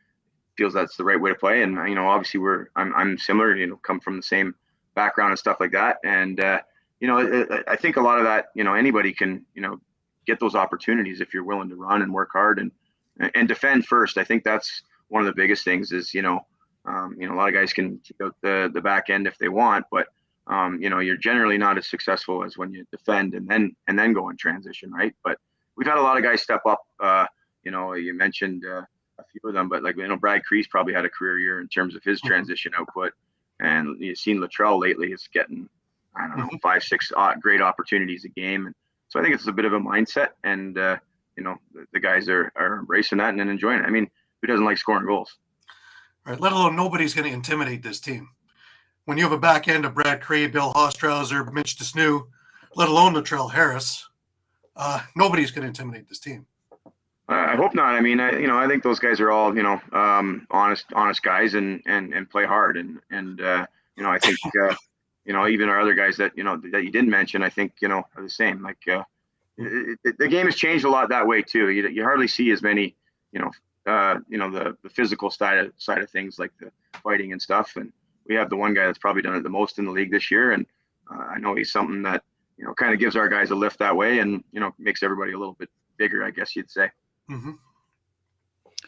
feels that's the right way to play. And, obviously I'm similar, come from the same background and stuff like that. And, I think a lot of that, anybody can, get those opportunities if you're willing to run and work hard and defend first. I think that's one of the biggest things is, a lot of guys can keep out the back end if they want, but you're generally not as successful as when you defend and then go in transition, right? But we've had a lot of guys step up. You mentioned a few of them, but Brad Crease probably had a career year in terms of his transition output, and you've seen Latrell lately is getting 5-6 great opportunities a game, and so I think it's a bit of a mindset, and the guys are embracing that and enjoying it. I mean, who doesn't like scoring goals? Right, let alone nobody's going to intimidate this team. When you have a back end of Brad Cree, Bill Hostrauser, Mitch DeSnew, let alone Latrell Harris, nobody's going to intimidate this team. I hope not. I mean, I think those guys are all, honest guys and play hard. And I think, even our other guys that you didn't mention, I think, are the same. Like, the game has changed a lot that way too. You hardly see as many, the physical side of things like the fighting and stuff. And we have the one guy that's probably done it the most in the league this year. And I know he's something that, kind of gives our guys a lift that way and, makes everybody a little bit bigger, I guess you'd say. Mm-hmm.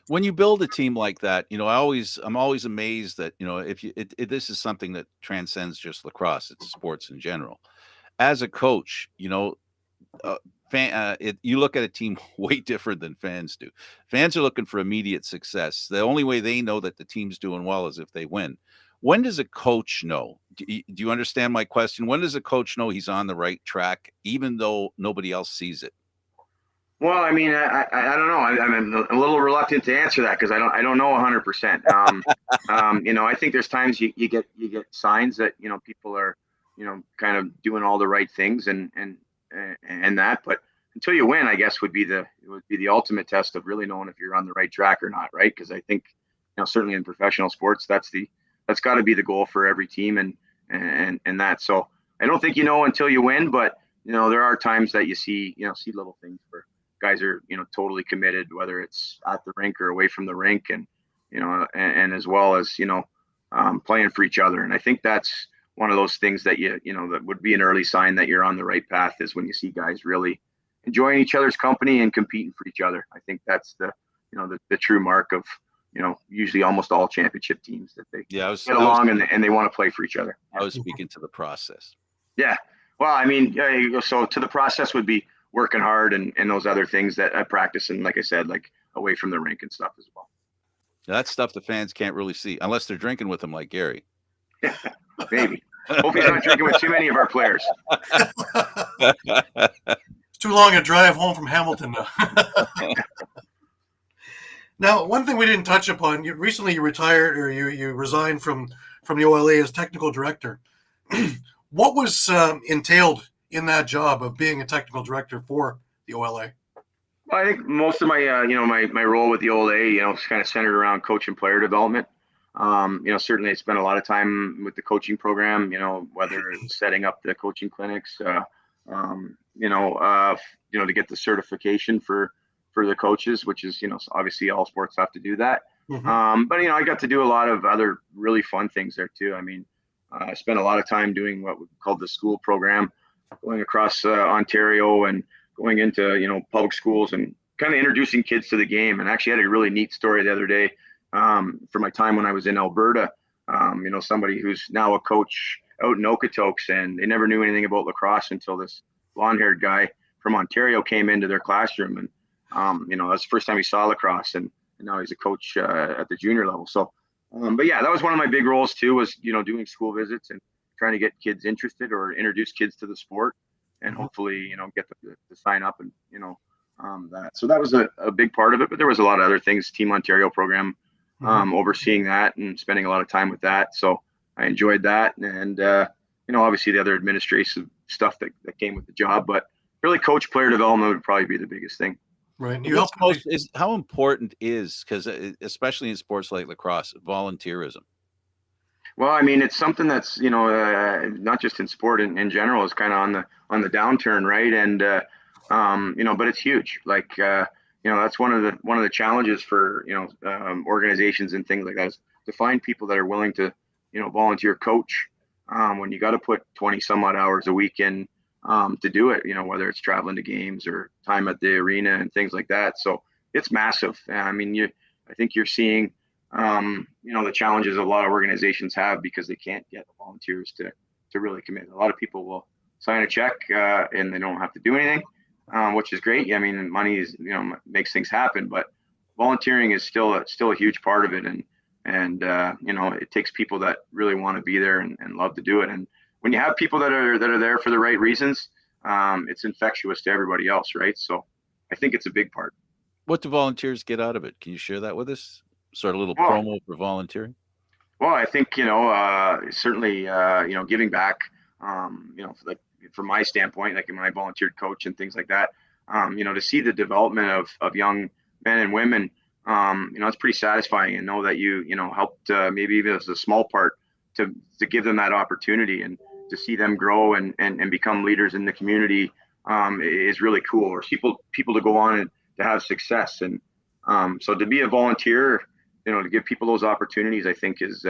When you build a team like that, I'm always amazed that, if this is something that transcends just lacrosse, it's sports in general. As a coach, you look at a team way different than fans do. Fans are looking for immediate success. The only way they know that the team's doing well is if they win. When does a coach know? Do you understand my question? When does a coach know he's on the right track, even though nobody else sees it? Well, I mean, I don't know. I'm a little reluctant to answer that because I don't know 100%. I think there's times you get signs that people are kind of doing all the right things and that, but until you win, I guess would be the ultimate test of really knowing if you're on the right track or not, right? Because I think certainly in professional sports, that's got to be the goal for every team and that. So I don't think until you win, but there are times that you see little things where guys are totally committed, whether it's at the rink or away from the rink, and and as well as playing for each other. And I think that's one of those things that that would be an early sign that you're on the right path, is when you see guys really enjoying each other's company and competing for each other. I think that's the true mark of usually almost all championship teams, that they get along and they want to play for each other. I was speaking to the process. Yeah. Well, I mean, so to the process would be working hard and those other things that I practice, and like I said, like away from the rink and stuff as well. That's stuff the fans can't really see unless they're drinking with them like Gary. Maybe. Hope he's not drinking with too many of our players. It's too long a drive home from Hamilton now. Now, one thing we didn't touch upon, you recently retired or you resigned from the OLA as technical director. What was entailed in that job of being a technical director for the OLA? Well, I think most of my, my role with the OLA, is kind of centered around coach and player development. Certainly I spent a lot of time with the coaching program, whether it's setting up the coaching clinics, to get the certification for the coaches, which is, obviously all sports have to do that. Mm-hmm. But, I got to do a lot of other really fun things there too. I mean, I spent a lot of time doing what we called the school program, going across Ontario and going into, public schools and kind of introducing kids to the game. And actually had a really neat story the other day for my time when I was in Alberta. Somebody who's now a coach out in Okotoks, and they never knew anything about lacrosse until this blonde-haired guy from Ontario came into their classroom. And, that's the first time he saw lacrosse, and now he's a coach at the junior level. So, but yeah, that was one of my big roles too, was, doing school visits and trying to get kids interested or introduce kids to the sport, and hopefully, get them to sign up and, that. So that was a big part of it, but there was a lot of other things, Team Ontario program, overseeing that and spending a lot of time with that. So I enjoyed that. And, obviously the other administrative stuff that came with the job, but really coach player development would probably be the biggest thing. Right. How important is, because especially in sports like lacrosse, volunteerism? Well, I mean, it's something that's, not just in sport in general, is kind of on the downturn, right? And but it's huge. Like that's one of the challenges for organizations and things like that, is to find people that are willing to volunteer coach when you got to put 20 some odd hours a week in to do it. Whether it's traveling to games or time at the arena and things like that. So it's massive. I mean, I think you're seeing the challenges a lot of organizations have because they can't get volunteers to really commit. A lot of people will sign a check and they don't have to do anything, which is great. I mean, money is, makes things happen, but volunteering is still a huge part of it. And it takes people that really want to be there and love to do it. And when you have people that are there for the right reasons, it's infectious to everybody else, right? So I think it's a big part. What do volunteers get out of it? Can you share that with us? Sort of a little promo for volunteering? Well, I think, certainly, giving back, like from my standpoint, like when I volunteered coach and things like that, to see the development of young men and women, it's pretty satisfying, and know that you helped maybe even as a small part to give them that opportunity, and to see them grow and become leaders in the community is really cool. Or people to go on and to have success. And so to be a volunteer, to give people those opportunities, I think is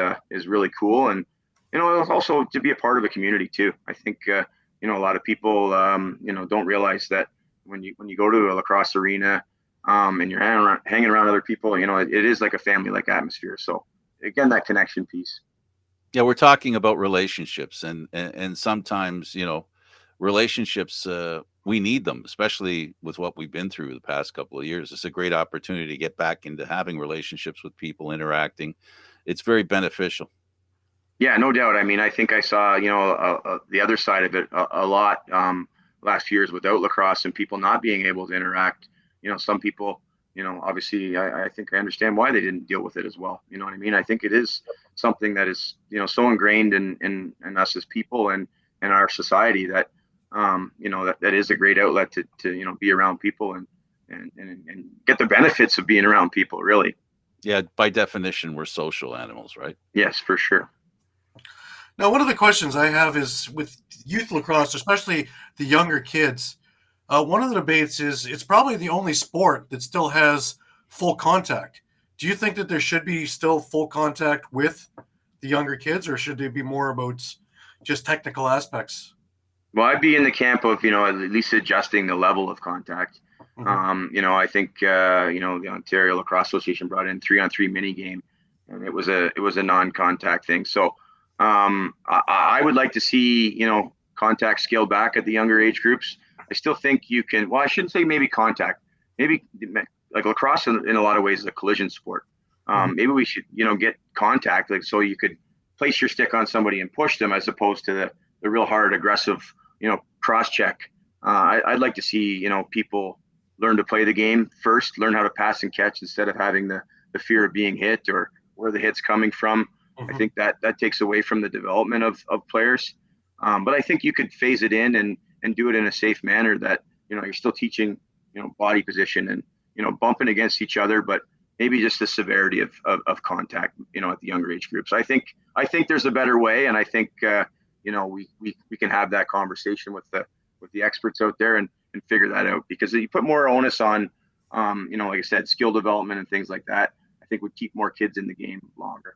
really cool. And, also to be a part of a community too. I think, a lot of people, don't realize that when you go to a lacrosse arena and you're hanging around other people, it is like a family-like atmosphere. So again, that connection piece. Yeah, we're talking about relationships, and sometimes, relationships, we need them, especially with what we've been through the past couple of years. It's a great opportunity to get back into having relationships with people, interacting. It's very beneficial. Yeah, no doubt. I mean, I think I saw, the other side of it a lot last few years without lacrosse and people not being able to interact. Some people, obviously, I think I understand why they didn't deal with it as well. You know what I mean? I think it is something that is, so ingrained in us as people and in our society that, that is a great outlet to be around people and get the benefits of being around people, really. Yeah, by definition, we're social animals, right? Yes, for sure. Now, one of the questions I have is with youth lacrosse, especially the younger kids. One of the debates is it's probably the only sport that still has full contact. Do you think that there should be still full contact with the younger kids, or should they be more about just technical aspects? Well, I'd be in the camp of, at least adjusting the level of contact. I think, the Ontario Lacrosse Association brought in 3-on-3 mini game, and it was a non-contact thing. So I would like to see, contact scaled back at the younger age groups. I still think you can, well, I shouldn't say maybe contact, maybe like lacrosse in a lot of ways is a collision sport. Maybe we should, get contact, like, so you could place your stick on somebody and push them as opposed to the real hard, aggressive, cross check. I'd like to see, people, learn to play the game first, learn how to pass and catch instead of having the fear of being hit or where the hit's coming from. I think that takes away from the development of players. But I think you could phase it in and do it in a safe manner that, you're still teaching, body position and, bumping against each other, but maybe just the severity of contact, at the younger age groups. I think there's a better way. And I think, we can have that conversation with the experts out there and figure that out, because you put more onus on, like I said, skill development and things like that, I think would keep more kids in the game longer.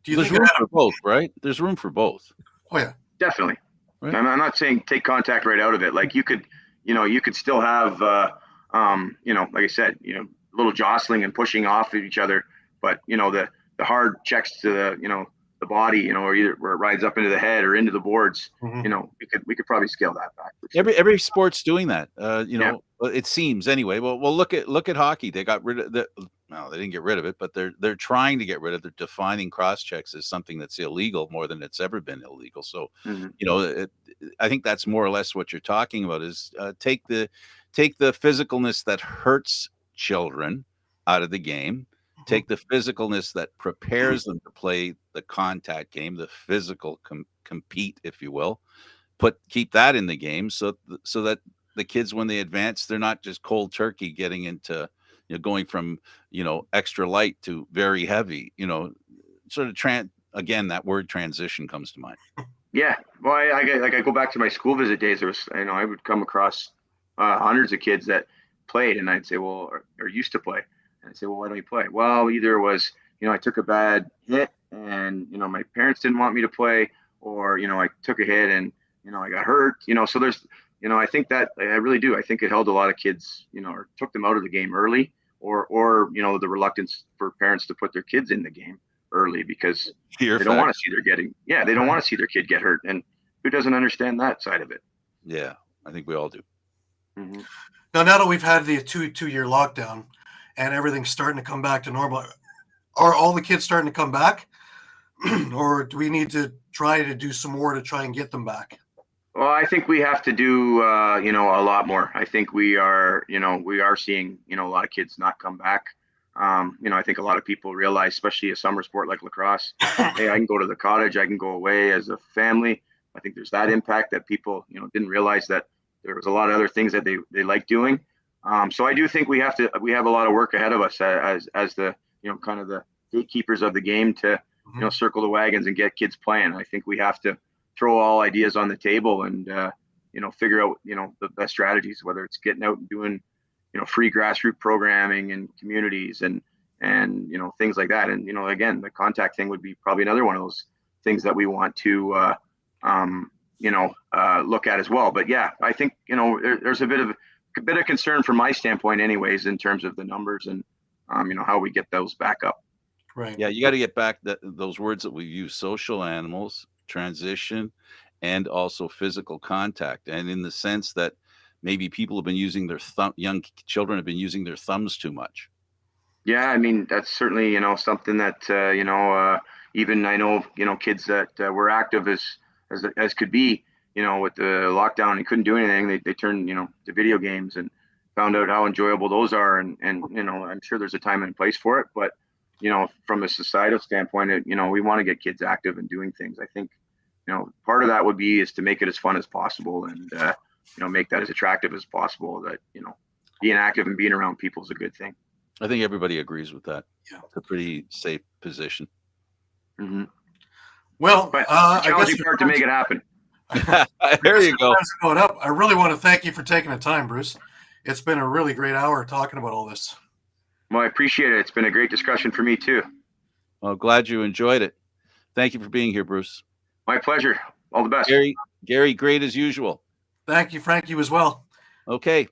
Do you There's think room for both, right? There's room for both. Oh yeah, definitely. Right. I'm not saying take contact right out of it. Like you could still have, like I said, a little jostling and pushing off of each other, but the hard checks to the body, or either where it rides up into the head or into the boards, we could probably scale that back. Sure. Every sport's doing that. It seems anyway. Well, look at hockey. They got rid of the. No, they didn't get rid of it, but they're trying to get rid of. They're defining cross checks as something that's illegal more than it's ever been illegal. So, I think that's more or less what you're talking about. Is take the physicalness that hurts children out of the game. Take the physicalness that prepares them to play the contact game, the physical compete, if you will. Keep that in the game so that the kids, when they advance, they're not just cold turkey getting into, going from, extra light to very heavy, sort of again, that word transition comes to mind. Yeah. Well, I go back to my school visit days. There was, I would come across hundreds of kids that played, and I'd say, well, or used to play. And I'd say, well, why don't you play? Well, either it was, I took a bad hit and, my parents didn't want me to play, or, I took a hit and, I got hurt, so there's, I think that I really do. I think it held a lot of kids, or took them out of the game early, or the reluctance for parents to put their kids in the game early because they don't want to see they don't want to see their kid get hurt. And who doesn't understand that side of it? Yeah, I think we all do. Mm-hmm. Now that we've had the two-year lockdown and everything's starting to come back to normal, are all the kids starting to come back? Or do we need to try to do some more to try and get them back? Well, I think we have to do, a lot more. I think we are seeing, a lot of kids not come back. I think a lot of people realize, especially a summer sport like lacrosse, hey, I can go to the cottage, I can go away as a family. I think there's that impact that people, didn't realize that there was a lot of other things that they like doing. So I do think we have a lot of work ahead of us as the, kind of the gatekeepers of the game to, circle the wagons and get kids playing. I think we have to throw all ideas on the table and, figure out, the best strategies, whether it's getting out and doing, free grassroots programming in communities and, things like that. And, again, the contact thing would be probably another one of those things that we want to, look at as well. But yeah, I think, there's a bit of concern from my standpoint anyways, in terms of the numbers and, how we get those back up. Right. Yeah. You got to get back those words that we use: social animals, transition, and also physical contact. And in the sense that maybe people have been using young children have been using their thumbs too much. Yeah. I mean, that's certainly, something that, even I know, kids that were active as could be, with the lockdown and couldn't do anything. They turned, to video games and found out how enjoyable those are. And, I'm sure there's a time and place for it, but, from a societal standpoint, we want to get kids active and doing things. I think, part of that is to make it as fun as possible and, make that as attractive as possible, that, being active and being around people is a good thing. I think everybody agrees with that. Yeah. It's a pretty safe position. Mm-hmm. Well, but the challenging part to make it happen. There you go. Going up. I really want to thank you for taking the time, Bruce. It's been a really great hour talking about all this. Well, I appreciate it. It's been a great discussion for me too. Well, glad you enjoyed it. Thank you for being here, Bruce. My pleasure. All the best. Gary, great as usual. Thank you, Frank. You as well. Okay.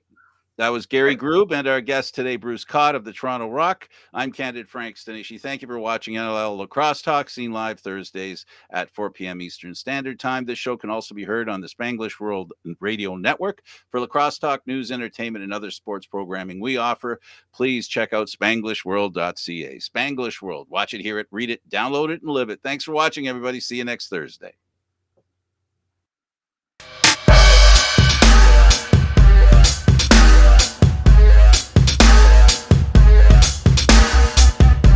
That was Gary Groob and our guest today, Bruce Cott of the Toronto Rock. I'm Candid Frank Stanisci. Thank you for watching NLL Lacrosse Talk, seen live Thursdays at 4 p.m. Eastern Standard Time. This show can also be heard on the Spanglish World Radio Network. For Lacrosse Talk, news, entertainment, and other sports programming we offer, please check out spanglishworld.ca. Spanglish World. Watch it, hear it, read it, download it, and live it. Thanks for watching, everybody. See you next Thursday.